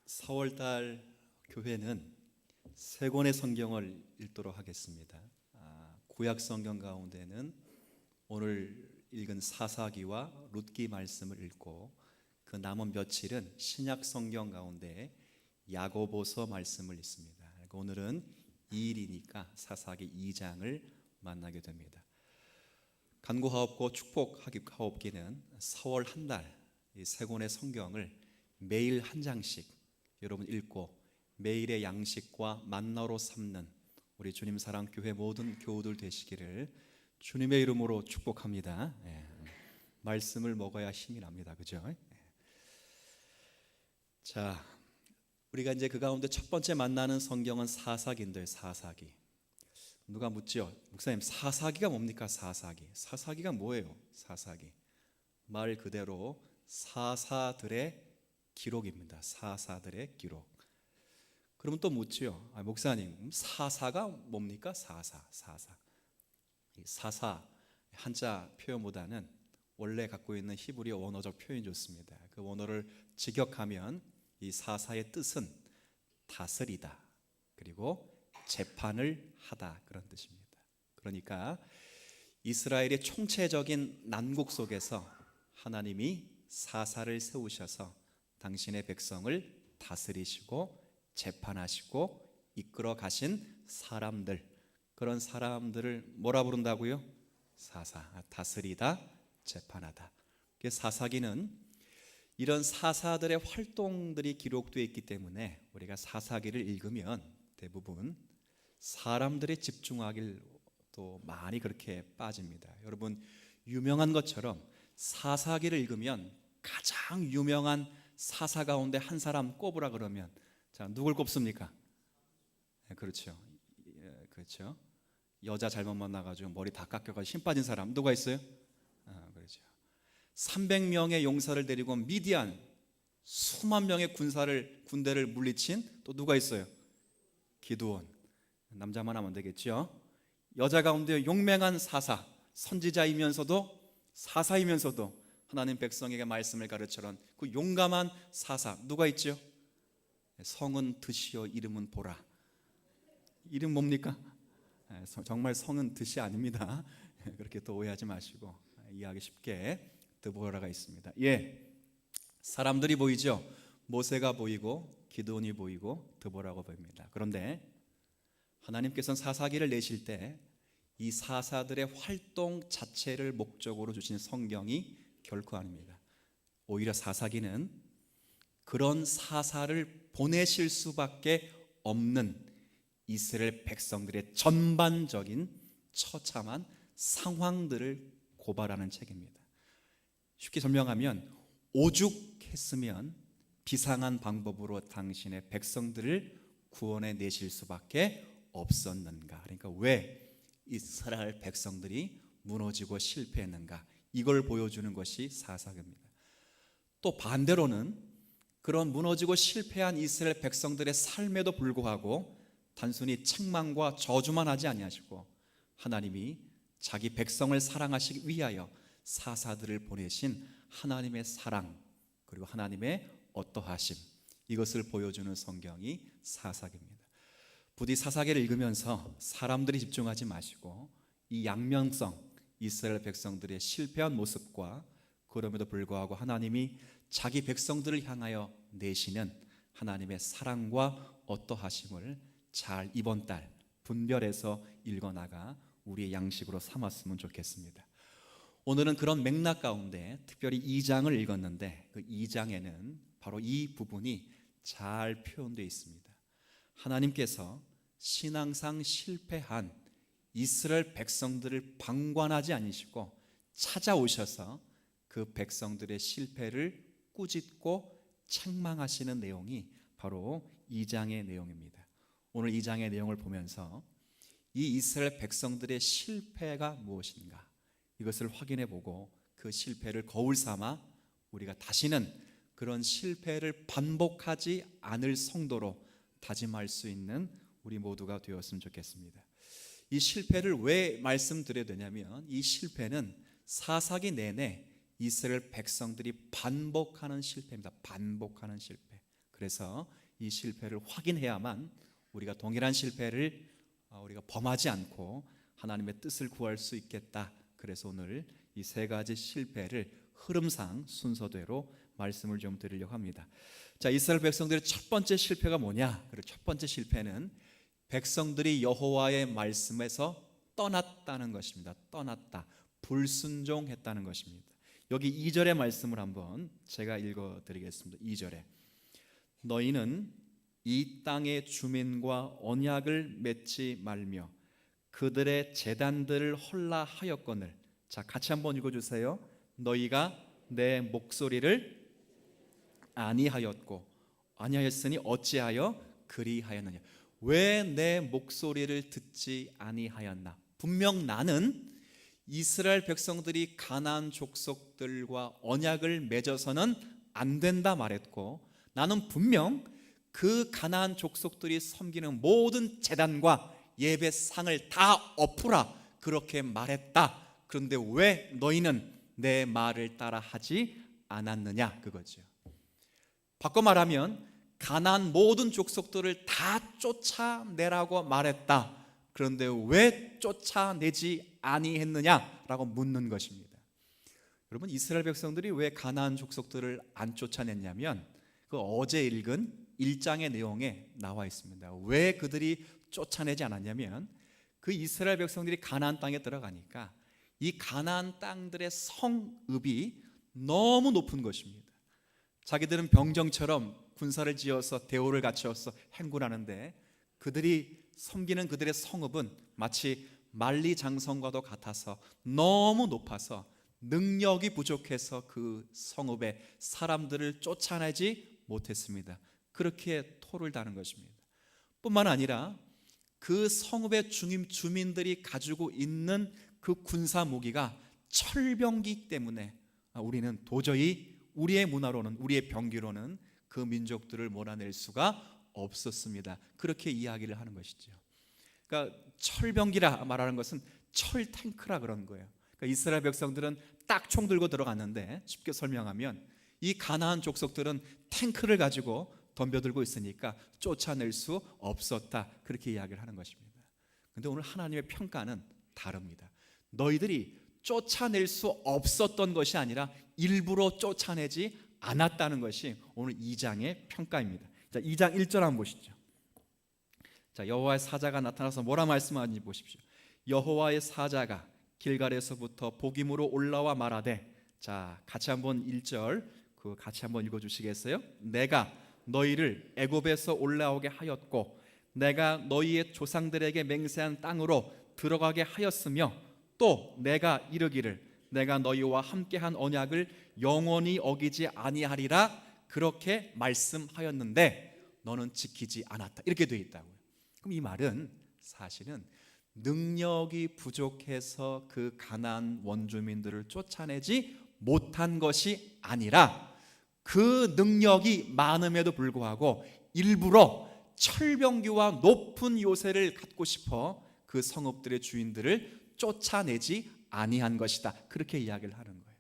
4월달 교회는 세 권의 성경을 읽도록 하겠습니다. 구약 성경 가운데는 오늘 읽은 사사기와 룻기 말씀을 읽고 그 남은 며칠은 신약 성경 가운데 야고보서 말씀을 읽습니다. 오늘은 2일이니까 사사기 2장을 만나게 됩니다. 간구하옵고 축복하옵기는 4월 한 달 이 세 권의 성경을 매일 한 장씩 여러분 읽고 매일의 양식과 만나로 삼는 우리 주님 사랑 교회 모든 교우들 되시기를 주님의 이름으로 축복합니다. 말씀을 먹어야 힘이 납니다. 그죠? 자, 우리가 이제 그 가운데 첫 번째 만나는 성경은 사사기인데, 사사기. 누가 묻죠? 목사님, 사사기가 뭡니까? 사사기가 뭐예요? 사사기 말 그대로 사사들의 기록입니다. 사사들의 기록. 그러면 또 묻지요. 목사님, 사사가 뭡니까? 사사. 사사 한자 표현보다는 원래 갖고 있는 히브리어 원어적 표현이 좋습니다. 그 원어를 직역하면 이 사사의 뜻은 다스리다, 그리고 재판을 하다, 그런 뜻입니다. 그러니까 이스라엘의 총체적인 난국 속에서 하나님이 사사를 세우셔서 당신의 백성을 다스리시고 재판하시고 이끌어 가신 사람들, 그런 사람들을 뭐라 부른다고요? 사사, 다스리다, 재판하다. 사사기는 이런 사사들의 활동들이 기록되어 있기 때문에 우리가 사사기를 읽으면 대부분 사람들의 집중하기를 또 많이 그렇게 빠집니다. 여러분, 유명한 것처럼 사사기를 읽으면 가장 유명한 사사 가운데 한 사람 꼽으라 그러면 자, 누굴 꼽습니까? 그렇죠. 그렇죠. 여자 잘못 만나가지고 머리 다 깎여가지고 힘 빠진 사람 누가 있어요? 그렇죠. 300명의 용사를 데리고 미디안 수만 명의 군대를 물리친 또 누가 있어요? 기드온. 남자만 하면 되겠죠. 여자 가운데 용맹한 사사, 선지자이면서도 사사이면서도 하나님 백성에게 말씀을 가르쳐는 그 용감한 사사 누가 있죠? 성은 드시오, 이름은 보라. 이름 뭡니까? 정말 성은 드시 아닙니다. 그렇게 또 오해하지 마시고 이해하기 쉽게 드보라가 있습니다. 사람들이 보이죠? 모세가 보이고 기드온이 보이고 드보라가 보입니다. 그런데 하나님께서는 사사기를 내실 때 이 사사들의 활동 자체를 목적으로 주신 성경이 결코 아닙니다. 오히려 사사기는 그런 사사를 보내실 수밖에 없는 이스라엘 백성들의 전반적인 처참한 상황들을 고발하는 책입니다. 쉽게 설명하면 오죽했으면 비상한 방법으로 당신의 백성들을 구원해 내실 수밖에 없었는가. 그러니까 왜 이스라엘 백성들이 무너지고 실패했는가, 이걸 보여주는 것이 사사기입니다. 또 반대로는 그런 무너지고 실패한 이스라엘 백성들의 삶에도 불구하고 단순히 책망과 저주만 하지 아니하시고 하나님이 자기 백성을 사랑하시기 위하여 사사들을 보내신 하나님의 사랑, 그리고 하나님의 어떠하심, 이것을 보여주는 성경이 사사기입니다. 부디 사사기를 읽으면서 사람들이 집중하지 마시고 이 양면성, 이스라엘 백성들의 실패한 모습과 그럼에도 불구하고 하나님이 자기 백성들을 향하여 내시는 하나님의 사랑과 어떠하심을 잘 이번 달 분별해서 읽어나가 우리의 양식으로 삼았으면 좋겠습니다. 오늘은 그런 맥락 가운데 특별히 2장을 읽었는데 그 2장에는 바로 이 부분이 잘 표현되어 있습니다. 하나님께서 신앙상 실패한 이스라엘 백성들을 방관하지 않으시고 찾아오셔서 그 백성들의 실패를 꾸짖고 책망하시는 내용이 바로 2장의 내용입니다. 오늘 2장의 내용을 보면서 이 이스라엘 백성들의 실패가 무엇인가, 이것을 확인해 보고 그 실패를 거울 삼아 우리가 다시는 그런 실패를 반복하지 않을 성도로 다짐할 수 있는 우리 모두가 되었으면 좋겠습니다. 이 실패를 왜 말씀드려야 되냐면 이 실패는 사사기 내내 이스라엘 백성들이 반복하는 실패입니다. 반복하는 실패. 그래서 이 실패를 확인해야만 우리가 동일한 실패를 우리가 범하지 않고 하나님의 뜻을 구할 수 있겠다. 그래서 오늘 이 세 가지 실패를 흐름상 순서대로 말씀을 좀 드리려고 합니다. 자, 이스라엘 백성들의 첫 번째 실패가 뭐냐? 그리고 첫 번째 실패는 백성들이 여호와의 말씀에서 떠났다는 것입니다. 떠났다, 불순종했다는 것입니다. 여기 2절의 말씀을 한번 제가 읽어드리겠습니다. 2절에 너희는 이 땅의 주민과 언약을 맺지 말며 그들의 제단들을 헐라하였거늘. 자, 같이 한번 읽어주세요. 너희가 내 목소리를 아니하였으니 어찌하여 그리하였느냐. 왜 내 목소리를 듣지 아니하였나? 분명 나는 이스라엘 백성들이 가나안 족속들과 언약을 맺어서는 안 된다 말했고, 나는 분명 그 가나안 족속들이 섬기는 모든 제단과 예배상을 다 엎으라 그렇게 말했다. 그런데 왜 너희는 내 말을 따라 하지 않았느냐, 그거죠. 바꿔 말하면 가나안 모든 족속들을 다 쫓아내라고 말했다. 그런데 왜 쫓아내지 아니했느냐라고 묻는 것입니다. 여러분, 이스라엘 백성들이 왜 가나안 족속들을 안 쫓아냈냐면 그 어제 읽은 1장의 내용에 나와 있습니다. 왜 그들이 쫓아내지 않았냐면 그 이스라엘 백성들이 가나안 땅에 들어가니까 이 가나안 땅들의 성읍이 너무 높은 것입니다. 자기들은 병정처럼 군사를 지어서 대오를 갖추어서 행군하는데 그들이 섬기는 그들의 성읍은 마치 만리장성과도 같아서 너무 높아서 능력이 부족해서 그 성읍에 사람들을 쫓아내지 못했습니다. 그렇게 토를 다는 것입니다. 뿐만 아니라 그 성읍의 주민들이 가지고 있는 그 군사 무기가 철병기 때문에 우리는 도저히 우리의 문화로는, 우리의 병기로는 그 민족들을 몰아낼 수가 없었습니다. 그렇게 이야기를 하는 것이죠. 그러니까 철병기라 말하는 것은 철탱크라 그런 거예요. 그러니까 이스라엘 백성들은 딱 총 들고 들어갔는데, 쉽게 설명하면 이 가나안 족속들은 탱크를 가지고 덤벼들고 있으니까 쫓아낼 수 없었다. 그렇게 이야기를 하는 것입니다. 그런데 오늘 하나님의 평가는 다릅니다. 너희들이 쫓아낼 수 없었던 것이 아니라 일부러 쫓아내지 않았다는 것이 오늘 2장의 평가입니다. 자, 2장 1절 한번 보시죠. 자, 여호와의 사자가 나타나서 뭐라 말씀하는지 보십시오. 여호와의 사자가 길갈에서부터 복임으로 올라와 말하되, 자, 같이 한번 1절 같이 한번 읽어주시겠어요? 내가 너희를 애굽에서 올라오게 하였고 내가 너희의 조상들에게 맹세한 땅으로 들어가게 하였으며 또 내가 이르기를 내가 너희와 함께한 언약을 영원히 어기지 아니하리라 그렇게 말씀하였는데 너는 지키지 않았다. 이렇게 되어 있다고요. 그럼 이 말은 사실은 능력이 부족해서 그 가나안 원주민들을 쫓아내지 못한 것이 아니라 그 능력이 많음에도 불구하고 일부러 철병기와 높은 요새를 갖고 싶어 그 성읍들의 주인들을 쫓아내지 아니한 것이다. 그렇게 이야기를 하는 거예요.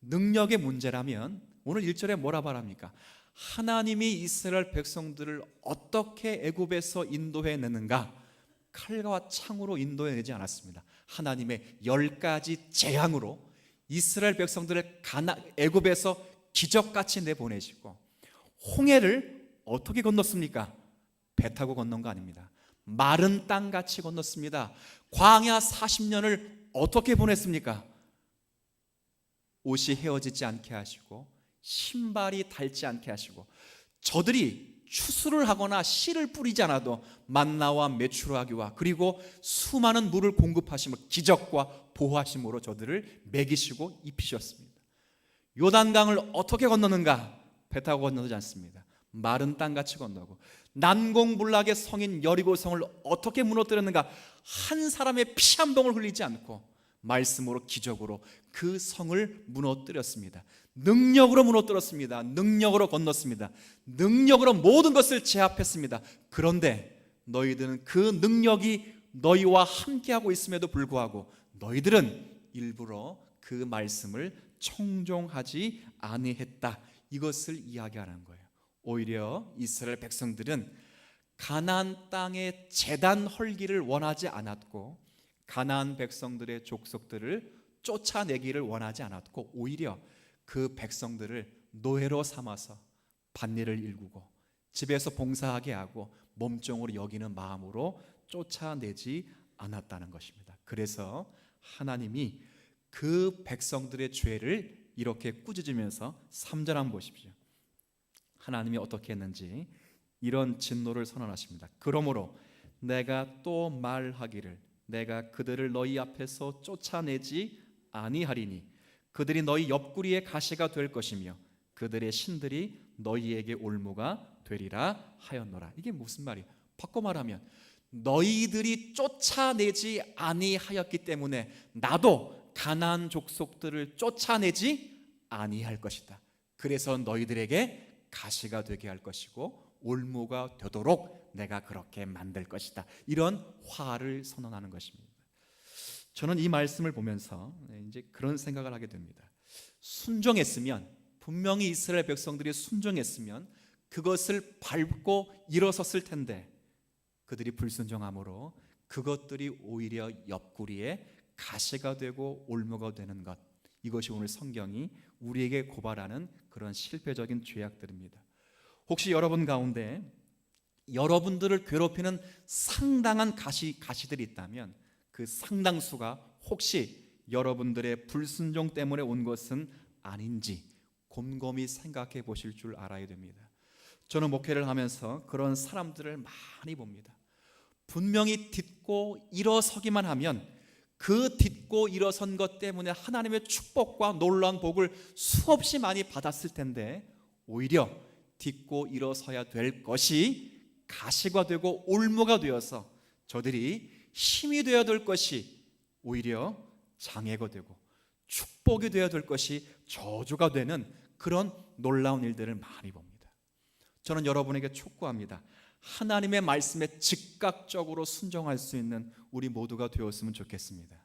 능력의 문제라면 오늘 1절에 뭐라 말합니까? 하나님이 이스라엘 백성들을 어떻게 애굽에서 인도해내는가? 칼과 창으로 인도해내지 않았습니다. 하나님의 10가지 재앙으로 이스라엘 백성들을 애굽에서 기적같이 내보내시고, 홍해를 어떻게 건넜습니까? 배 타고 건넌 거 아닙니다. 마른 땅같이 건넜습니다. 광야 40년을 어떻게 보냈습니까? 옷이 헤어지지 않게 하시고 신발이 닳지 않게 하시고, 저들이 추수를 하거나 씨를 뿌리지 않아도 만나와 메추라기와 그리고 수많은 물을 공급하시며 기적과 보호하심으로 저들을 먹이시고 입히셨습니다. 요단강을 어떻게 건너는가? 배 타고 건너지 않습니다. 마른 땅같이 건너고, 난공불락의 성인 여리고성을 어떻게 무너뜨렸는가? 한 사람의 피 한 방울 흘리지 않고 말씀으로 기적으로 그 성을 무너뜨렸습니다. 능력으로 무너뜨렸습니다. 능력으로 건넜습니다. 능력으로 모든 것을 제압했습니다. 그런데 너희들은 그 능력이 너희와 함께하고 있음에도 불구하고 너희들은 일부러 그 말씀을 청종하지 아니했다. 이것을 이야기하는 거예요. 오히려 이스라엘 백성들은 가나안 땅의 제단 헐기를 원하지 않았고 가나안 백성들의 족속들을 쫓아내기를 원하지 않았고 오히려 그 백성들을 노예로 삼아서 밭일을 일구고 집에서 봉사하게 하고 몸종으로 여기는 마음으로 쫓아내지 않았다는 것입니다. 그래서 하나님이 그 백성들의 죄를 이렇게 꾸짖으면서 3절 한번 보십시오. 하나님이 어떻게 했는지 이런 진노를 선언하십니다. 그러므로 내가 또 말하기를 내가 그들을 너희 앞에서 쫓아내지 아니하리니 그들이 너희 옆구리의 가시가 될 것이며 그들의 신들이 너희에게 올무가 되리라 하였노라. 이게 무슨 말이에요? 바꿔 말하면 너희들이 쫓아내지 아니하였기 때문에 나도 가나안 족속들을 쫓아내지 아니할 것이다. 그래서 너희들에게 가시가 되게 할 것이고 올무가 되도록 내가 그렇게 만들 것이다. 이런 화를 선언하는 것입니다. 저는 이 말씀을 보면서 이제 그런 생각을 하게 됩니다. 순종했으면, 분명히 이스라엘 백성들이 순종했으면 그것을 밟고 일어섰을 텐데 그들이 불순종함으로 그것들이 오히려 옆구리에 가시가 되고 올무가 되는 것, 이것이 오늘 성경이 우리에게 고발하는 그런 실패적인 죄악들입니다. 혹시 여러분 가운데 여러분들을 괴롭히는 상당한 가시들이 있다면 그 상당수가 혹시 여러분들의 불순종 때문에 온 것은 아닌지 곰곰이 생각해 보실 줄 알아야 됩니다. 저는 목회를 하면서 그런 사람들을 많이 봅니다. 분명히 딛고 일어서기만 하면 그 딛고 일어선 것 때문에 하나님의 축복과 놀라운 복을 수없이 많이 받았을 텐데 오히려 딛고 일어서야 될 것이 가시가 되고 올무가 되어서 저들이 힘이 되어야 될 것이 오히려 장애가 되고 축복이 되어야 될 것이 저주가 되는 그런 놀라운 일들을 많이 봅니다. 저는 여러분에게 촉구합니다. 하나님의 말씀에 즉각적으로 순종할 수 있는 우리 모두가 되었으면 좋겠습니다.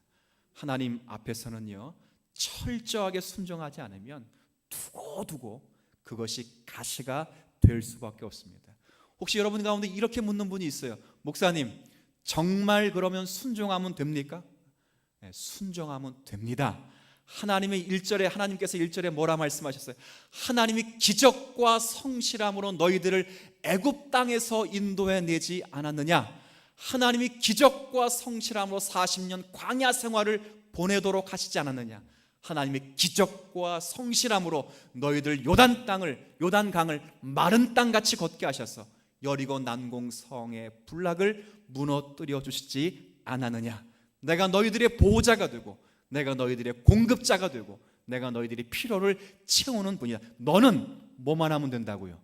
하나님 앞에서는요, 철저하게 순종하지 않으면 두고두고 그것이 가시가 될 수밖에 없습니다. 혹시 여러분 가운데 이렇게 묻는 분이 있어요. 목사님, 정말 그러면 순종하면 됩니까? 네, 순종하면 됩니다. 하나님께서 1절에 뭐라 말씀하셨어요? 하나님이 기적과 성실함으로 너희들을 애굽 땅에서 인도해 내지 않았느냐? 하나님이 기적과 성실함으로 40년 광야 생활을 보내도록 하시지 않았느냐? 하나님이 기적과 성실함으로 너희들 요단강을 마른 땅같이 걷게 하셔서 여리고 난공성의 불락을 무너뜨려 주시지 않았느냐? 내가 너희들의 보호자가 되고 내가 너희들의 공급자가 되고 내가 너희들의 필요를 채우는 분이다. 너는 뭐만 하면 된다고요?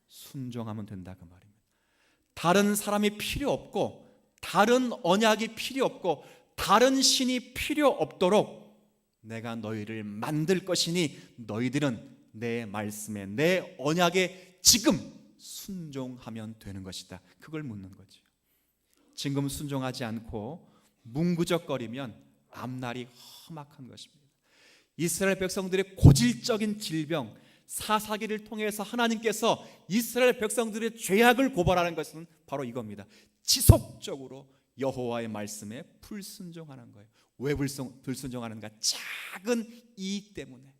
순종하면 된다 그 말입니다. 다른 사람이 필요 없고 다른 언약이 필요 없고 다른 신이 필요 없도록 내가 너희를 만들 것이니 너희들은 내 말씀에 내 언약에 지금 순종하면 되는 것이다. 그걸 묻는 거죠. 지금 순종하지 않고 뭉구적거리면 앞날이 험악한 것입니다. 이스라엘 백성들의 고질적인 질병, 사사기를 통해서 하나님께서 이스라엘 백성들의 죄악을 고발하는 것은 바로 이겁니다. 지속적으로 여호와의 말씀에 불순종하는 거예요. 왜 불순종하는가? 작은 이익 때문에.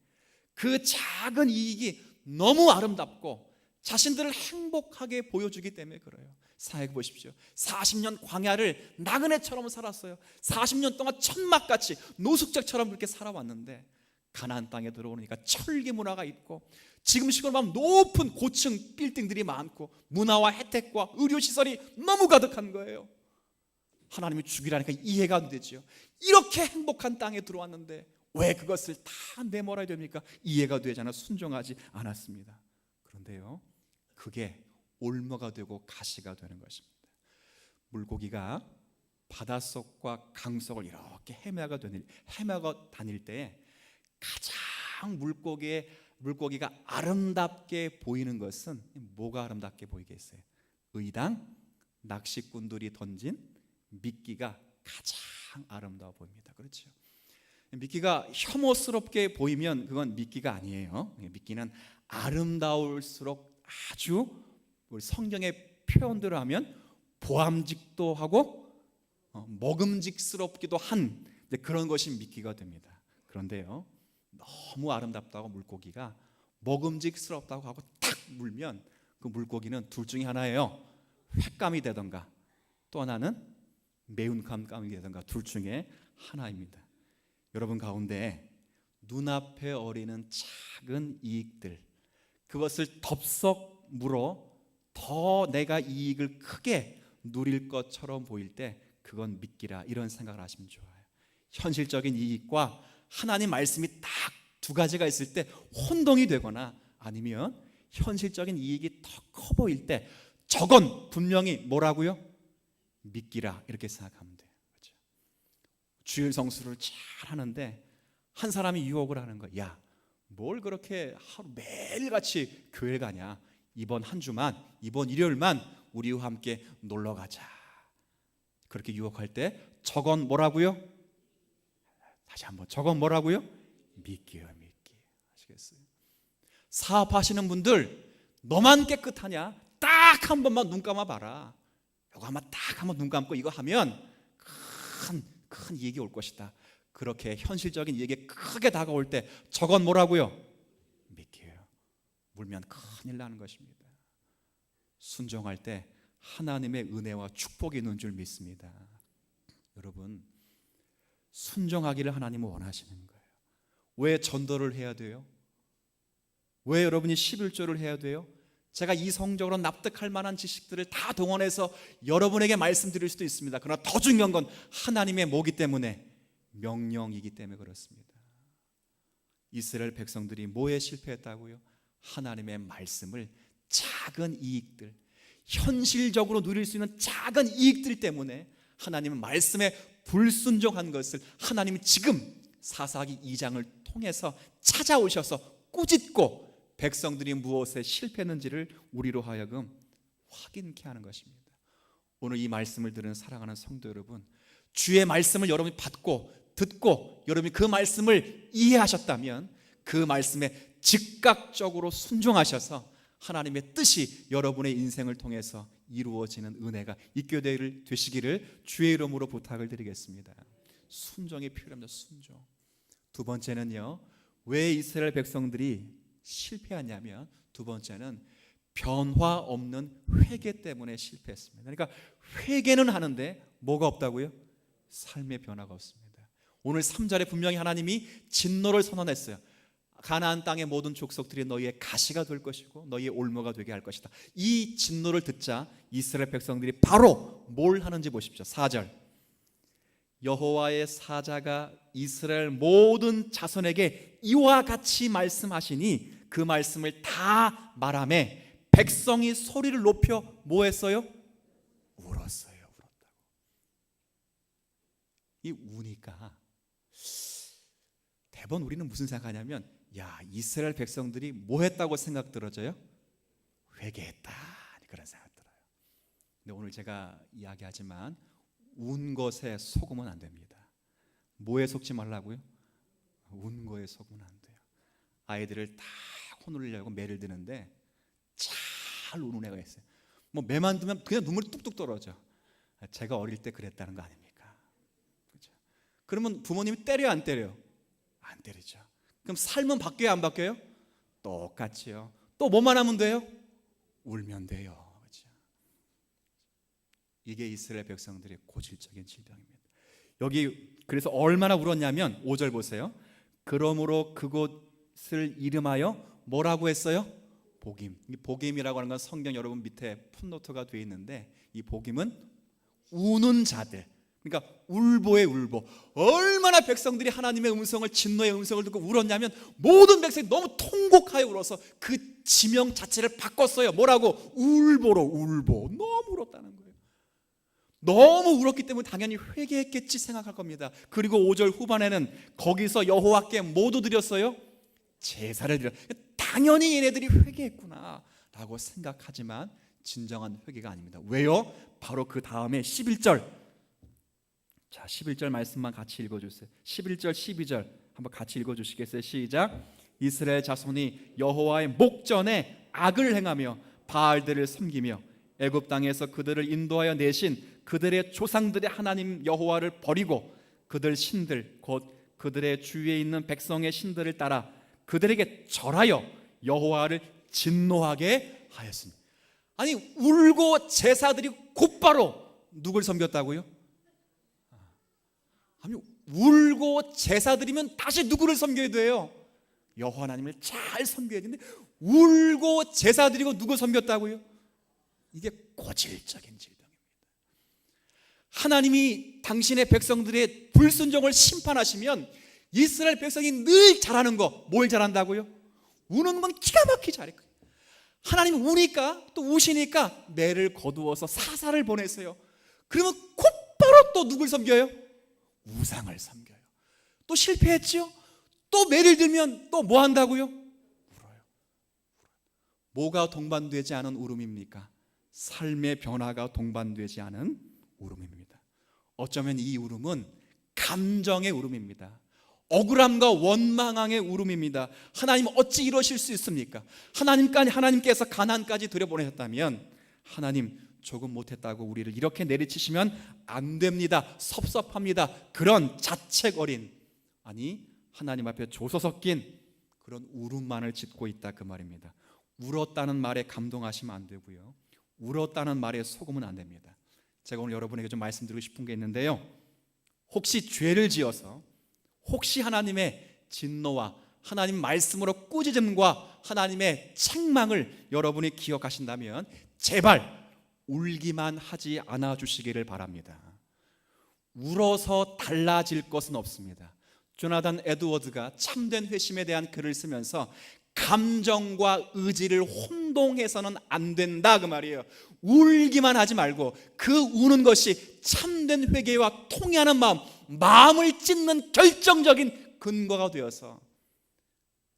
그 작은 이익이 너무 아름답고 자신들을 행복하게 보여주기 때문에 그래요. 생각해 보십시오. 40년 광야를 나그네처럼 살았어요. 40년 동안 천막같이 노숙자처럼 그렇게 살아왔는데 가나안 땅에 들어오니까 철기 문화가 있고 지금 시골로 보면 높은 고층 빌딩들이 많고 문화와 혜택과 의료시설이 너무 가득한 거예요. 하나님이 죽이라니까 이해가 안 되죠. 이렇게 행복한 땅에 들어왔는데 왜 그것을 다 내몰아야 됩니까? 이해가 되지 않아 순종하지 않았습니다. 그런데요, 그게 올무가 되고 가시가 되는 것입니다. 물고기가 바닷속과 강속을 이렇게 헤매고 다닐 때 가장 물고기가 아름답게 보이는 것은 뭐가 아름답게 보이겠어요? 의당 낚시꾼들이 던진 미끼가 가장 아름다워 보입니다. 그렇죠? 미끼가 혐오스럽게 보이면 그건 미끼가 아니에요. 미끼는 아름다울수록 아주 우리 성경의 표현대로 하면 보암직도 하고 먹음직스럽기도 한 그런 것이 미끼가 됩니다. 그런데요, 너무 아름답다고 물고기가 먹음직스럽다고 하고 탁 물면 그 물고기는 둘 중에 하나예요. 횟감이 되던가 또 하나는 매운 감감이 되던가 둘 중에 하나입니다. 여러분 가운데 눈앞에 어리는 작은 이익들, 그것을 덥석 물어 더 내가 이익을 크게 누릴 것처럼 보일 때 그건 미끼라, 이런 생각을 하시면 좋아요. 현실적인 이익과 하나님 말씀이 딱 두 가지가 있을 때 혼동이 되거나 아니면 현실적인 이익이 더 커 보일 때 저건 분명히 뭐라고요? 미끼라, 이렇게 생각하면 돼요. 그렇죠? 주일 성수를 잘 하는데 한 사람이 유혹을 하는 거야. 야, 뭘 그렇게 하루 매일같이 교회 가냐? 이번 한 주만, 이번 일요일만 우리와 함께 놀러 가자. 그렇게 유혹할 때 저건 뭐라고요? 다시 한번, 저건 뭐라고요? 미끼예요, 미끼. 아시겠어요? 사업하시는 분들, 너만 깨끗하냐? 딱 한 번만 눈 감아 봐라. 이거 한번 딱 한번 눈 감고 이거 하면 큰 이익이 올 것이다. 그렇게 현실적인 이익이 크게 다가올 때 저건 뭐라고요? 미끼예요. 물면 큰일 나는 것입니다. 순종할 때 하나님의 은혜와 축복이 있는 줄 믿습니다. 여러분, 순종하기를 하나님은 원하시는 거예요. 왜 전도를 해야 돼요? 왜 여러분이 11조를 해야 돼요? 제가 이성적으로 납득할 만한 지식들을 다 동원해서 여러분에게 말씀드릴 수도 있습니다. 그러나 더 중요한 건 하나님의 뭐기 때문에, 명령이기 때문에 그렇습니다. 이스라엘 백성들이 뭐에 실패했다고요? 하나님의 말씀을 작은 이익들, 현실적으로 누릴 수 있는 작은 이익들 때문에 하나님의 말씀에 불순종한 것을 하나님이 지금 사사기 2장을 통해서 찾아오셔서 꾸짖고 백성들이 무엇에 실패했는지를 우리로 하여금 확인케 하는 것입니다. 오늘 이 말씀을 들은 사랑하는 성도 여러분, 주의 말씀을 여러분이 받고 듣고 여러분이 그 말씀을 이해하셨다면 그 말씀에 즉각적으로 순종하셔서 하나님의 뜻이 여러분의 인생을 통해서 이루어지는 은혜가 있게 되시기를 주의 이름으로 부탁을 드리겠습니다. 순종이 필요합니다. 순종. 두 번째는요, 왜 이스라엘 백성들이 실패하냐면, 두 번째는 변화 없는 회개 때문에 실패했습니다. 그러니까 회개는 하는데 뭐가 없다고요? 삶의 변화가 없습니다. 오늘 3절에 분명히 하나님이 진노를 선언했어요. 가나안 땅의 모든 족속들이 너희의 가시가 될 것이고 너희의 올무가 되게 할 것이다. 이 진노를 듣자 이스라엘 백성들이 바로 뭘 하는지 보십시오. 4절, 여호와의 사자가 이스라엘 모든 자손에게 이와 같이 말씀하시니 그 말씀을 다 말하며 백성이 소리를 높여 뭐 했어요? 울었어요. 울었다고. 이 우니까 대번 우리는 무슨 생각하냐면, 야, 이스라엘 백성들이 뭐 했다고 생각 들어져요? 회개했다, 그런 생각 들어요. 근데 오늘 제가 이야기하지만 운 것에 속으면 안 됩니다. 뭐에 속지 말라고요? 운 거에 속으면 안 돼요. 아이들을 다 혼내려고 매를 드는데 잘 우는 애가 있어요. 뭐 매만 두면 그냥 눈물이 뚝뚝 떨어져. 제가 어릴 때 그랬다는 거 아닙니까? 그렇죠? 그러면 부모님이 때려요, 안 때려요? 안 때리죠. 그럼 삶은 바뀌어요, 안 바뀌어요? 똑같지요. 또 뭐만 하면 돼요? 울면 돼요. 그렇죠? 이게 이스라엘 백성들의 고질적인 질병입니다. 여기 그래서 얼마나 울었냐면 5절 보세요. 그러므로 그곳을 이름하여 뭐라고 했어요? 복임. 이 복임이라고 하는 건 성경 여러분 밑에 풋노트가 되어 있는데, 이 복임은 우는 자들, 그러니까 울보의 울보. 얼마나 백성들이 하나님의 음성을, 진노의 음성을 듣고 울었냐면 모든 백성이 너무 통곡하여 울어서 그 지명 자체를 바꿨어요. 뭐라고? 울보로. 울보. 너무 울었다는 거예요. 너무 울었기 때문에 당연히 회개했겠지 생각할 겁니다. 그리고 5절 후반에는 거기서 여호와께 모두 드렸어요? 제사를 드려. 당연히 얘네들이 회개했구나 라고 생각하지만 진정한 회개가 아닙니다. 왜요? 바로 그 다음에 11절. 자, 11절 말씀만 같이 읽어주세요. 11절 12절 한번 같이 읽어주시겠어요? 시작. 이스라엘 자손이 여호와의 목전에 악을 행하며 바알들을 섬기며 애굽 땅에서 그들을 인도하여 내신 그들의 조상들의 하나님 여호와를 버리고 그들 신들 곧 그들의 주위에 있는 백성의 신들을 따라 그들에게 절하여 여호와를 진노하게 하였습니다. 아니, 울고 제사들이 곧바로 누굴 섬겼다고요? 아니, 울고 제사드리면 다시 누구를 섬겨야 돼요? 여호와 하나님을 잘 섬겨야 되는데 울고 제사드리고 누구 섬겼다고요? 이게 고질적인 질병입니다. 하나님이 당신의 백성들의 불순종을 심판하시면 이스라엘 백성이 늘 잘하는 거, 뭘 잘한다고요? 우는 건 기가 막히게 잘해요. 하나님 우니까 또 우시니까 매를 거두어서 사사를 보내세요. 그러면 곧바로 또 누굴 섬겨요? 우상을 섬겨요. 또 실패했죠? 또 매를 들면 또 뭐 한다고요? 울어요. 뭐가 동반되지 않은 울음입니까? 삶의 변화가 동반되지 않은 울음입니다. 어쩌면 이 울음은 감정의 울음입니다. 억울함과 원망의 울음입니다. 하나님 어찌 이러실 수 있습니까? 하나님께서 가나안까지 들여보내셨다면 하나님 조금 못했다고 우리를 이렇게 내리치시면 안 됩니다. 섭섭합니다. 그런 자책 어린, 아니 하나님 앞에 조소 섞인 그런 울음만을 짓고 있다, 그 말입니다. 울었다는 말에 감동하시면 안 되고요, 울었다는 말에 속으면 안 됩니다. 제가 오늘 여러분에게 좀 말씀드리고 싶은 게 있는데요, 혹시 죄를 지어서 혹시 하나님의 진노와 하나님 말씀으로 꾸짖음과 하나님의 책망을 여러분이 기억하신다면 제발 울기만 하지 않아 주시기를 바랍니다. 울어서 달라질 것은 없습니다. 조나단 에드워드가 참된 회심에 대한 글을 쓰면서 감정과 의지를 혼동해서는 안 된다, 그 말이에요. 울기만 하지 말고 그 우는 것이 참된 회개와 통해하는 마음을 찢는 결정적인 근거가 되어서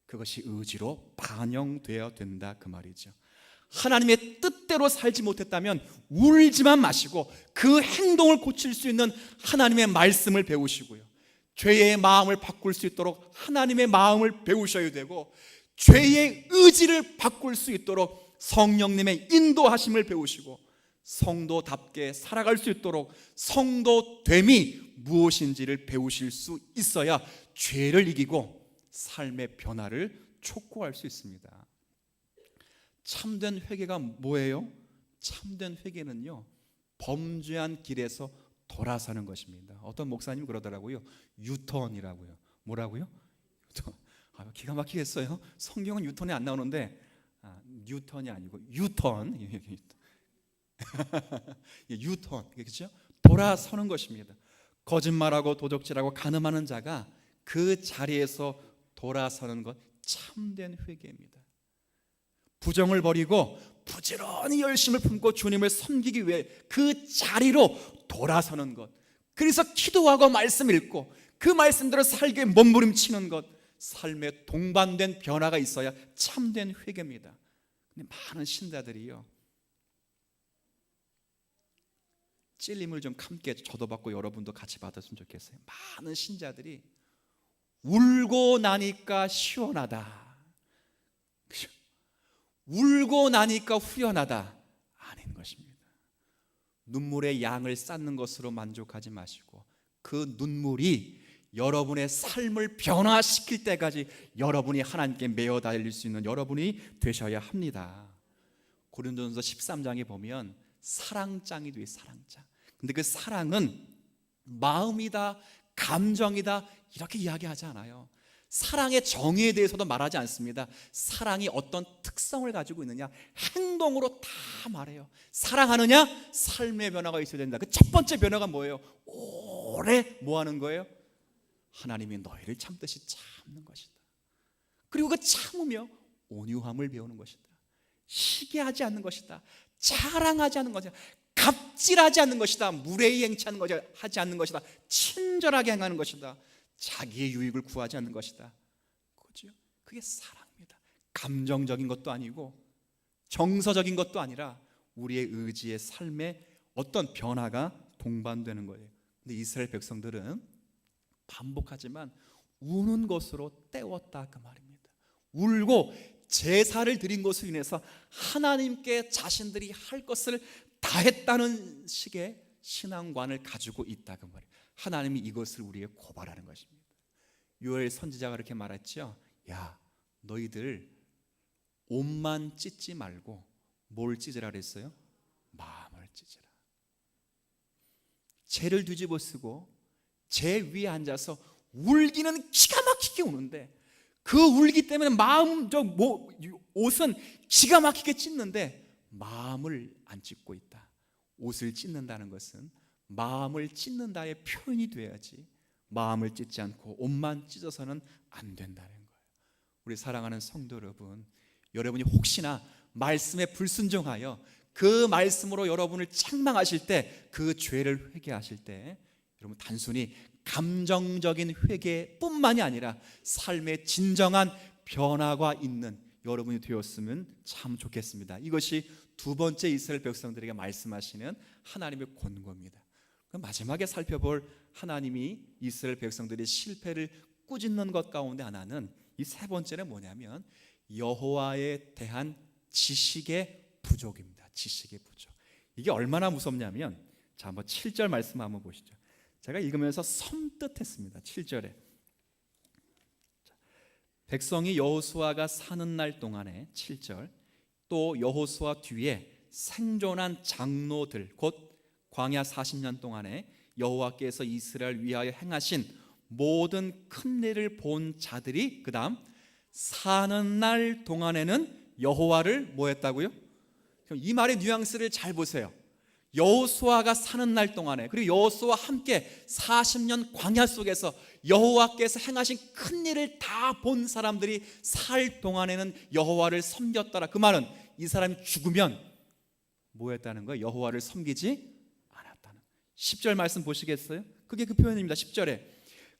그것이 의지로 반영되어야 된다, 그 말이죠. 하나님의 뜻대로 살지 못했다면 울지만 마시고 그 행동을 고칠 수 있는 하나님의 말씀을 배우시고요, 죄의 마음을 바꿀 수 있도록 하나님의 마음을 배우셔야 되고, 죄의 의지를 바꿀 수 있도록 성령님의 인도하심을 배우시고, 성도답게 살아갈 수 있도록 성도됨이 무엇인지를 배우실 수 있어야 죄를 이기고 삶의 변화를 촉구할 수 있습니다. 참된 회개가 뭐예요? 참된 회개는요, 범죄한 길에서 돌아서는 것입니다. 어떤 목사님 그러더라고요. 유턴이라고요. 뭐라고요? 유턴. 기가 막히겠어요. 성경은 유턴이 안 나오는데 뉴턴이 아니고 유턴. 유턴, 그렇죠? 돌아서는 것입니다. 거짓말하고 도적질하고 간음하는 자가 그 자리에서 돌아서는 것, 참된 회개입니다. 부정을 버리고 부지런히 열심을 품고 주님을 섬기기 위해 그 자리로 돌아서는 것, 그래서 기도하고 말씀 읽고 그 말씀대로 살게 몸부림치는 것, 삶에 동반된 변화가 있어야 참된 회개입니다. 근데 많은 신자들이요, 찔림을 좀 함께 저도 받고 여러분도 같이 받았으면 좋겠어요. 많은 신자들이 울고 나니까 시원하다, 울고 나니까 후련하다, 아닌 것입니다. 눈물의 양을 쌓는 것으로 만족하지 마시고 그 눈물이 여러분의 삶을 변화시킬 때까지 여러분이 하나님께 매어 달릴 수 있는 여러분이 되셔야 합니다. 고린도전서 13장에 보면 사랑장이 돼요, 사랑장. 근데 그 사랑은 마음이다, 감정이다 이렇게 이야기하지 않아요. 사랑의 정의에 대해서도 말하지 않습니다. 사랑이 어떤 특성을 가지고 있느냐, 행동으로 다 말해요. 사랑하느냐, 삶의 변화가 있어야 된다. 그 첫 번째 변화가 뭐예요? 오래 뭐 하는 거예요? 하나님이 너희를 참듯이 참는 것이다. 그리고 그 참으며 온유함을 배우는 것이다. 시기하지 않는 것이다. 자랑하지 않는 것이다. 갑질하지 않는 것이다. 무례히 하지 않는 것이다. 친절하게 행하는 것이다. 자기의 유익을 구하지 않는 것이다. 그죠? 그게 사랑입니다. 감정적인 것도 아니고 정서적인 것도 아니라 우리의 의지의 삶에 어떤 변화가 동반되는 거예요. 근데 이스라엘 백성들은 반복하지만 우는 것으로 때웠다, 그 말입니다. 울고 제사를 드린 것으로 인해서 하나님께 자신들이 할 것을 다 했다는 식의 신앙관을 가지고 있다 그 말이에요. 하나님이 이것을 우리에게 고발하는 것입니다. 요엘 선지자가 그렇게 말했죠. 야, 너희들 옷만 찢지 말고 뭘 찢으라 그랬어요? 마음을 찢으라. 죄를 뒤집어 쓰고 죄 위에 앉아서 울기는 기가 막히게 우는데, 그 울기 때문에 옷은 기가 막히게 찢는데 마음을 안 찢고 있다. 옷을 찢는다는 것은 마음을 찢는다의 표현이 돼야지, 마음을 찢지 않고 옷만 찢어서는 안 된다는 거예요. 우리 사랑하는 성도 여러분, 여러분이 혹시나 말씀에 불순종하여 그 말씀으로 여러분을 책망하실 때, 그 죄를 회개하실 때 여러분 단순히 감정적인 회개뿐만이 아니라 삶의 진정한 변화가 있는 여러분이 되었으면 참 좋겠습니다. 이것이 두 번째 이스라엘 백성들에게 말씀하시는 하나님의 권고입니다. 그럼 마지막에 살펴볼 하나님이 이스라엘 백성들의 실패를 꾸짖는 것 가운데 하나는, 이 세 번째는 뭐냐면 여호와에 대한 지식의 부족입니다. 지식의 부족. 이게 얼마나 무섭냐면, 자, 한번 7절 말씀 한번 보시죠. 제가 읽으면서 섬뜩했습니다. 7절에 백성이 여호수아가 사는 날 동안에, 7절, 또 여호수아 뒤에 생존한 장로들, 곧 광야 40년 동안에 여호와께서 이스라엘 위하여 행하신 모든 큰 일을 본 자들이 그 다음 사는 날 동안에는 여호와를 뭐 했다고요? 이 말의 뉘앙스를 잘 보세요. 여호수아가 사는 날 동안에, 그리고 여호수아와 함께 40년 광야 속에서 여호와께서 행하신 큰 일을 다 본 사람들이 살 동안에는 여호와를 섬겼더라. 그 말은 이 사람이 죽으면 뭐 했다는 거예요? 여호와를 섬기지 않았다는. 10절 말씀 보시겠어요? 그게 그 표현입니다. 10절에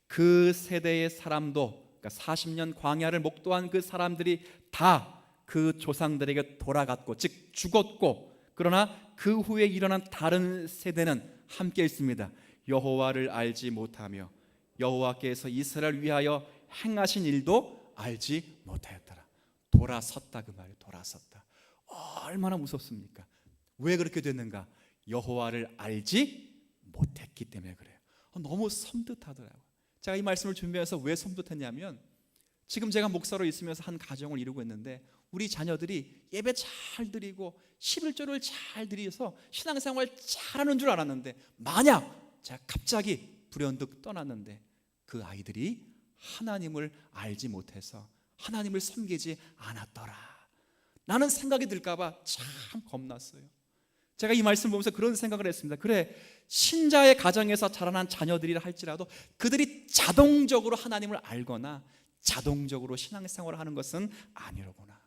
그 세대의 사람도, 그러니까 40년 광야를 목도한 그 사람들이 다 그 조상들에게 돌아갔고, 즉 죽었고, 그러나 그 후에 일어난 다른 세대는 함께 있습니다. 여호와를 알지 못하며 여호와께서 이스라엘 위하여 행하신 일도 알지 못하였더라. 돌아섰다 그 말이에요. 돌아섰다. 얼마나 무섭습니까? 왜 그렇게 됐는가? 여호와를 알지 못했기 때문에 그래요. 너무 섬뜩하더라고요. 제가 이 말씀을 준비해서 왜 섬뜩했냐면, 지금 제가 목사로 있으면서 한 가정을 이루고 있는데, 우리 자녀들이 예배 잘 드리고 11조를 잘 드려서 신앙생활 잘하는 줄 알았는데, 만약 제가 갑자기 불현듯 떠났는데 그 아이들이 하나님을 알지 못해서 하나님을 섬기지 않았더라, 라는 생각이 들까봐 참 겁났어요. 제가 이 말씀 보면서 그런 생각을 했습니다. 그래, 신자의 가정에서 자라난 자녀들이라 할지라도 그들이 자동적으로 하나님을 알거나 자동적으로 신앙생활을 하는 것은 아니로구나.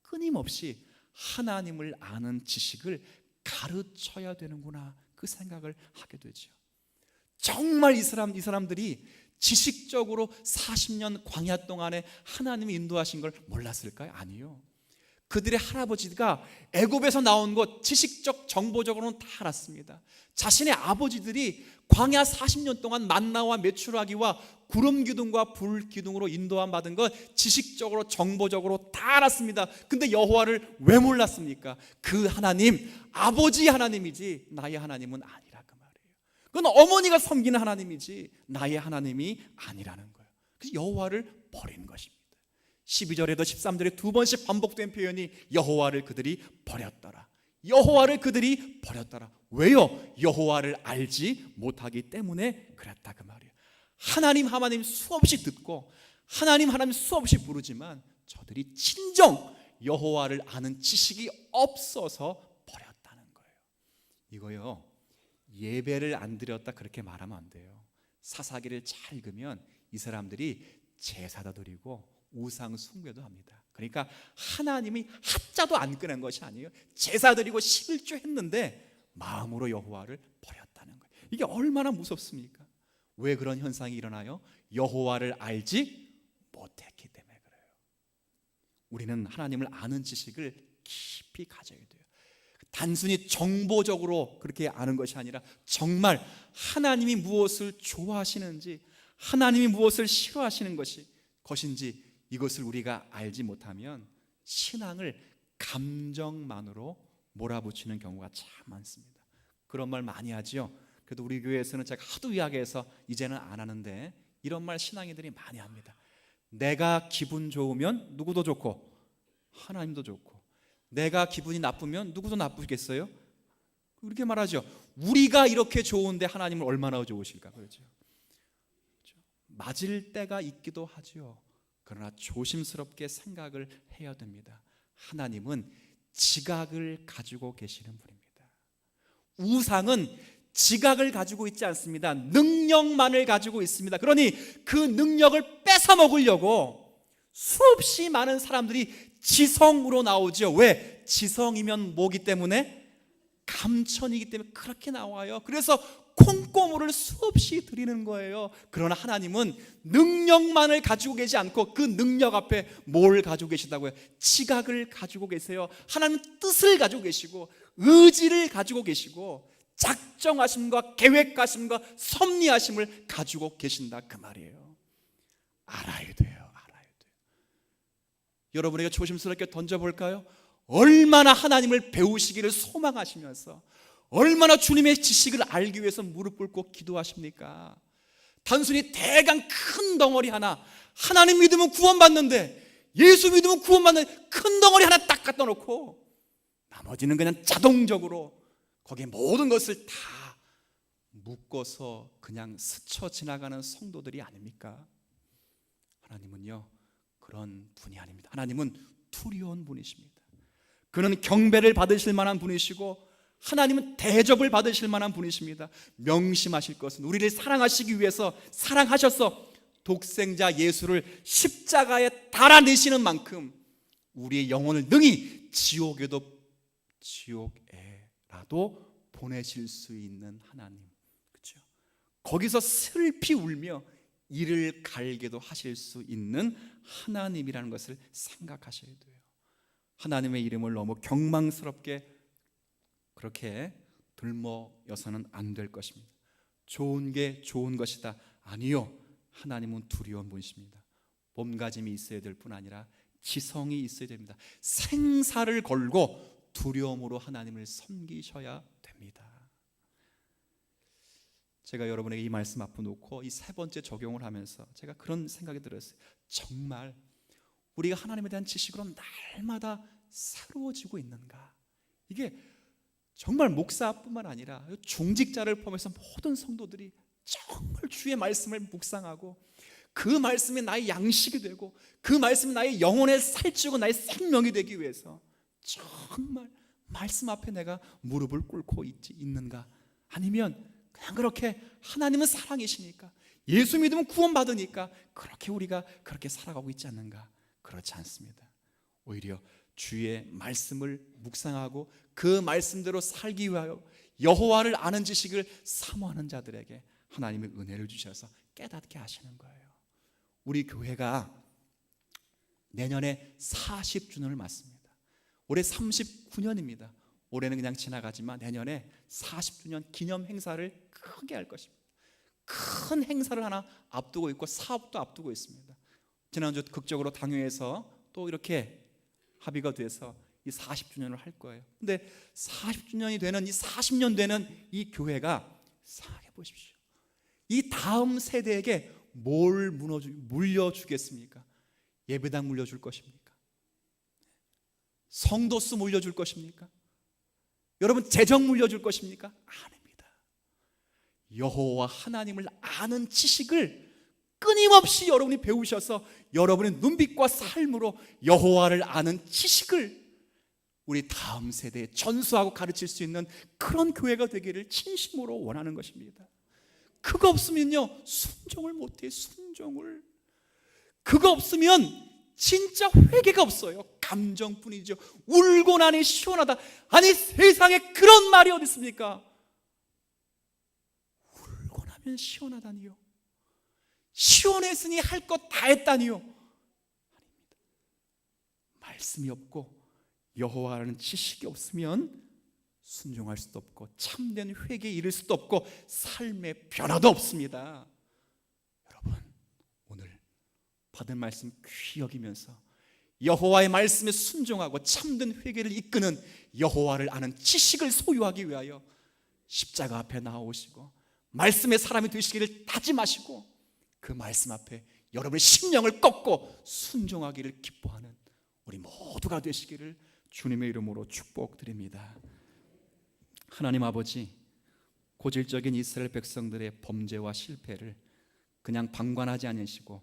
끊임없이 하나님을 아는 지식을 가르쳐야 되는구나, 그 생각을 하게 되죠. 정말 이 사람들이 지식적으로 40년 광야 동안에 하나님이 인도하신 걸 몰랐을까요? 아니요. 그들의 할아버지가 애굽에서 나온 것 지식적 정보적으로는 다 알았습니다. 자신의 아버지들이 광야 40년 동안 만나와 메추라기와 구름 기둥과 불 기둥으로 인도함 받은 것 지식적으로 정보적으로 다 알았습니다. 근데 여호와를 왜 몰랐습니까? 그 하나님, 아버지 하나님이지 나의 하나님은 아니라 그 말이에요. 그건 어머니가 섬기는 하나님이지 나의 하나님이 아니라는 거예요. 그래서 여호와를 버린 것입니다. 12절에도 13절에 두 번씩 반복된 표현이 여호와를 그들이 버렸더라. 여호와를 그들이 버렸더라. 왜요? 여호와를 알지 못하기 때문에 그랬다 그 말이에요. 하나님 수없이 듣고 하나님 수없이 부르지만 저들이 진정 여호와를 아는 지식이 없어서 버렸다는 거예요. 이거요, 예배를 안 드렸다 그렇게 말하면 안 돼요. 사사기를 잘 읽으면 이 사람들이 제사도 드리고 우상 숭배도 합니다. 그러니까 하나님이 하자도 안 꺼낸 것이 아니에요. 제사 드리고 11조 했는데 마음으로 여호와를 버렸다는 거예요. 이게 얼마나 무섭습니까? 왜 그런 현상이 일어나요? 여호와를 알지 못했기 때문에 그래요. 우리는 하나님을 아는 지식을 깊이 가져야 돼요. 단순히 정보적으로 그렇게 아는 것이 아니라 정말 하나님이 무엇을 좋아하시는지, 하나님이 무엇을 싫어하시는 것인지 이것을 우리가 알지 못하면 신앙을 감정만으로 몰아붙이는 경우가 참 많습니다. 그런 말 많이 하죠. 그래도 우리 교회에서는 제가 하도 이야기해서 이제는 안 하는데, 이런 말 신앙인들이 많이 합니다. 내가 기분 좋으면 누구도 좋고 하나님도 좋고, 내가 기분이 나쁘면 누구도 나쁘겠어요? 그렇게 말하죠. 우리가 이렇게 좋은데 하나님은 얼마나 좋으실까? 그렇죠. 맞을 때가 있기도 하죠. 그러나 조심스럽게 생각을 해야 됩니다. 하나님은 지각을 가지고 계시는 분입니다. 우상은 지각을 가지고 있지 않습니다. 능력만을 가지고 있습니다. 그러니 그 능력을 뺏어 먹으려고 수없이 많은 사람들이 지성으로 나오죠. 왜? 지성이면 뭐기 때문에? 감천이기 때문에 그렇게 나와요. 그래서 콩고물을 수없이 드리는 거예요. 그러나 하나님은 능력만을 가지고 계시지 않고 그 능력 앞에 뭘 가지고 계시다고요? 지각을 가지고 계세요. 하나님은 뜻을 가지고 계시고 의지를 가지고 계시고 작정하심과 계획하심과 섭리하심을 가지고 계신다, 그 말이에요. 알아야 돼요. 여러분에게 조심스럽게 던져볼까요? 얼마나 하나님을 배우시기를 소망하시면서 얼마나 주님의 지식을 알기 위해서 무릎 꿇고 기도하십니까? 단순히 대강 큰 덩어리 하나, 하나님 믿으면 구원받는데, 예수 믿으면 구원받는데 큰 덩어리 하나 딱 갖다 놓고 나머지는 그냥 자동적으로 거기에 모든 것을 다 묶어서 그냥 스쳐 지나가는 성도들이 아닙니까? 하나님은요, 그런 분이 아닙니다. 하나님은 투리온 분이십니다. 그는 경배를 받으실 만한 분이시고 하나님은 대접을 받으실 만한 분이십니다. 명심하실 것은 우리를 사랑하시기 위해서 사랑하셔서 독생자 예수를 십자가에 달아내시는 만큼 우리의 영혼을 능히 지옥에라도 보내실 수 있는 하나님, 그렇죠? 거기서 슬피 울며 이를 갈게도 하실 수 있는 하나님이라는 것을 생각하셔야 돼요. 하나님의 이름을 너무 경망스럽게 그렇게 들먹여서는 안 될 것입니다. 좋은 게 좋은 것이다, 아니요. 하나님은 두려운 분이십니다. 몸가짐이 있어야 될 뿐 아니라 지성이 있어야 됩니다. 생사를 걸고 두려움으로 하나님을 섬기셔야 됩니다. 제가 여러분에게 이 말씀 앞에 놓고 이 세 번째 적용을 하면서 제가 그런 생각이 들었어요. 정말 우리가 하나님에 대한 지식으로 날마다 새로워지고 있는가? 이게 정말 목사뿐만 아니라 중직자를 포함해서 모든 성도들이 정말 주의 말씀을 묵상하고 그 말씀이 나의 양식이 되고 그 말씀이 나의 영혼에 살찌고 나의 생명이 되기 위해서 정말 말씀 앞에 내가 무릎을 꿇고 있는가? 아니면 그냥 그렇게 하나님은 사랑이시니까 예수 믿으면 구원받으니까 그렇게 우리가 그렇게 살아가고 있지 않는가? 그렇지 않습니다. 오히려 주의 말씀을 묵상하고 그 말씀대로 살기 위하여 여호와를 아는 지식을 사모하는 자들에게 하나님의 은혜를 주셔서 깨닫게 하시는 거예요. 우리 교회가 내년에 40주년을 맞습니다. 올해 39년입니다. 올해는 그냥 지나가지만 내년에 40주년 기념 행사를 크게 할 것입니다. 큰 행사를 하나 앞두고 있고 사업도 앞두고 있습니다. 지난주 극적으로 당회에서 또 이렇게 합의가 돼서 이 40주년을 할 거예요. 근데 40주년이 되는 이 40년 되는 이 교회가 생각해 보십시오. 이 다음 세대에게 뭘 물려주겠습니까? 예배당 물려줄 것입니까? 성도수 물려줄 것입니까? 여러분 재정 물려줄 것입니까? 아닙니다. 여호와 하나님을 아는 지식을 끊임없이 여러분이 배우셔서 여러분의 눈빛과 삶으로 여호와를 아는 지식을 우리 다음 세대에 전수하고 가르칠 수 있는 그런 교회가 되기를 진심으로 원하는 것입니다. 그거 없으면요 순종을 못해요. 순종을. 그거 없으면 진짜 회개가 없어요. 감정뿐이죠. 울고 나니 시원하다. 아니 세상에 그런 말이 어디 있습니까? 울고 나면 시원하다니요. 시원했으니 할 것 다 했다니요. 아닙니다. 말씀이 없고 여호와라는 지식이 없으면 순종할 수도 없고 참된 회개에 이를 수도 없고 삶의 변화도 없습니다. 여러분 오늘 받은 말씀 귀히 여기면서 여호와의 말씀에 순종하고 참된 회개를 이끄는 여호와를 아는 지식을 소유하기 위하여 십자가 앞에 나오시고 말씀의 사람이 되시기를 다짐하시고 그 말씀 앞에 여러분의 심령을 꺾고 순종하기를 기뻐하는 우리 모두가 되시기를 주님의 이름으로 축복드립니다. 하나님 아버지, 고질적인 이스라엘 백성들의 범죄와 실패를 그냥 방관하지 않으시고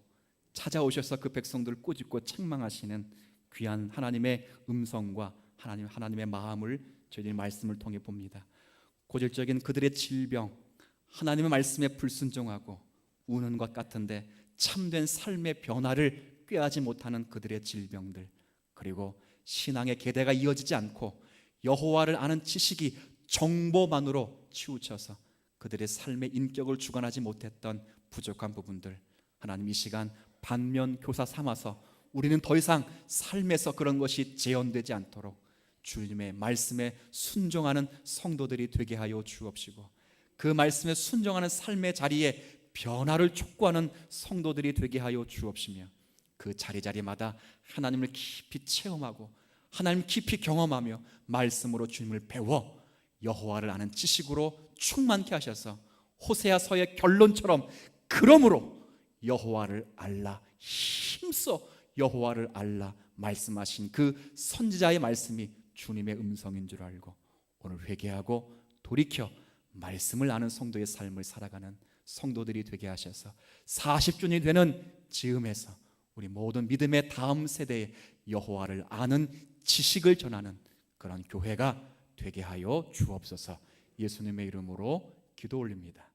찾아오셔서 그 백성들을 꾸짖고 책망하시는 귀한 하나님의 음성과 하나님의 마음을 저희들이 말씀을 통해 봅니다. 고질적인 그들의 질병, 하나님의 말씀에 불순종하고 우는 것 같은데 참된 삶의 변화를 꾀하지 못하는 그들의 질병들, 그리고 신앙의 계대가 이어지지 않고 여호와를 아는 지식이 정보만으로 치우쳐서 그들의 삶의 인격을 주관하지 못했던 부족한 부분들, 하나님 이 시간 반면 교사 삼아서 우리는 더 이상 삶에서 그런 것이 재현되지 않도록 주님의 말씀에 순종하는 성도들이 되게 하여 주옵시고, 그 말씀에 순종하는 삶의 자리에 변화를 촉구하는 성도들이 되게 하여 주옵시며, 그 자리마다 하나님을 깊이 체험하고 하나님 깊이 경험하며 말씀으로 주님을 배워 여호와를 아는 지식으로 충만케 하셔서 호세아서의 결론처럼 그러므로 여호와를 알라, 힘써 여호와를 알라 말씀하신 그 선지자의 말씀이 주님의 음성인 줄 알고 오늘 회개하고 돌이켜 말씀을 아는 성도의 삶을 살아가는 성도들이 되게 하셔서 40주년이 되는 즈음에서 우리 모든 믿음의 다음 세대에 여호와를 아는 지식을 전하는 그런 교회가 되게 하여 주옵소서. 예수님의 이름으로 기도 올립니다.